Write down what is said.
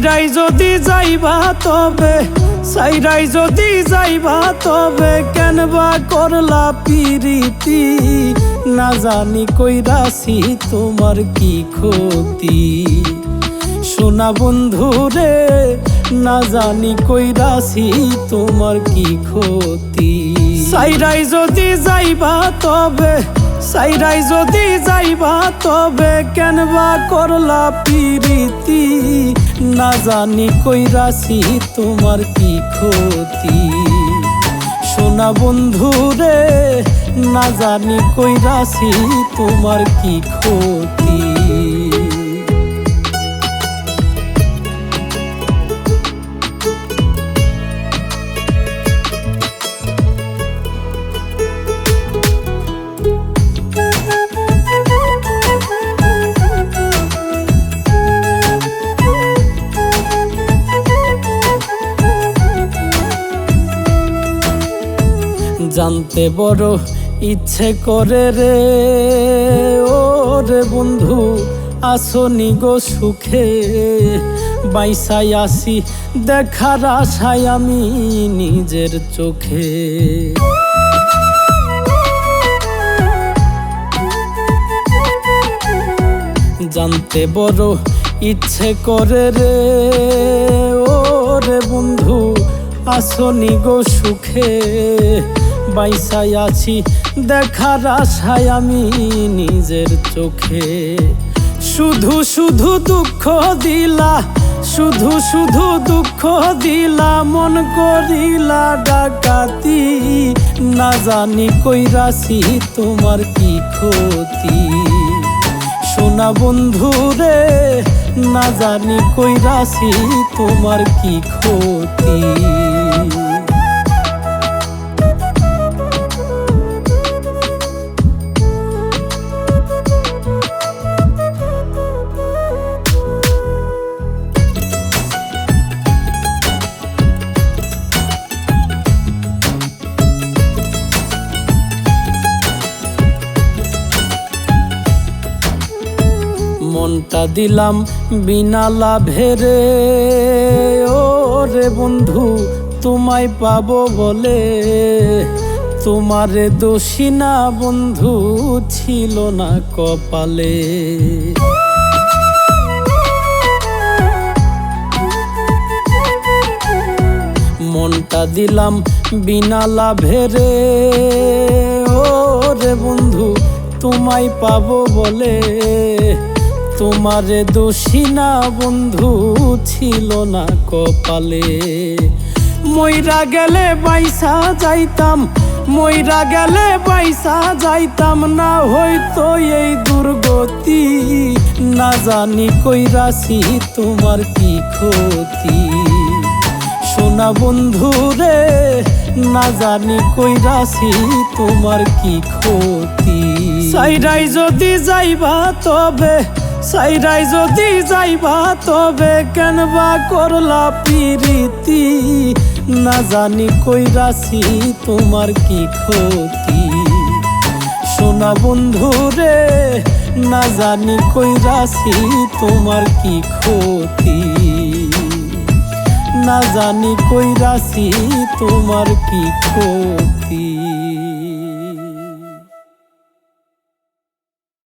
সাইরাই যদি যাইবা তবে কেনবা করলা পিরিতি, না জানি কইরাছি তোমার কি ক্ষতি। সোনা বন্ধু রে, না জানি কইরাছি তোমার কি ক্ষতি। সাইরাই যদি যাইবা তবে কেনবা করলা পিরিতি, না জানি কইরাছি তোমার কি ক্ষতি। সোনা বন্ধু রে, না জানি কইরাছি তোমার কি ক্ষতি। জানতে বড় ইচ্ছে করে রে, ও রে বন্ধু আসনি গো সুখে। বাইসাই আসি দেখার আশায় আমি নিজের চোখে। জানতে বড় ইচ্ছে করে রে, ও রে বন্ধু আসনি গো সুখে। বাইসাই আছি দেখার আশায় আমি নিজের চোখে। শুধু শুধু দুঃখ দিলা, মন করিলা ডাকাতি, না জানি কইরাছি তোমার কি ক্ষতি। সোনা বন্ধু রে, না জানি কইরাছি তোমার কি ক্ষতি। মনটা দিলাম বিনা লাভে রে, ও রে বন্ধু তোমায় পাবো বলে। তোমারে দোষী না বন্ধু ছিল না কপালে। মনটা দিলাম বিনা লাভে রে, ও রে বন্ধু তোমায় পাবো বলে। তোমারে দোষী না বন্ধু ছিল না কপালে। মইরা গেলে বাইসা যাইতাম, না হইতো এই দুর্গতি, না জানি কইরাছি তোমার কি ক্ষতি। সোনা বন্ধু রে, না জানি কইরাছি তোমার কি ক্ষতি। সাইরাই যদি যাইবা তবে কেনবা করলা পিরিতি, না জানি কইরাছি তোমার কি ক্ষতি। সোনা বন্ধু রে, না জানি কইরাছি তোমার কি ক্ষতি। না জানি কইরাছি তোমার কি ক্ষতি।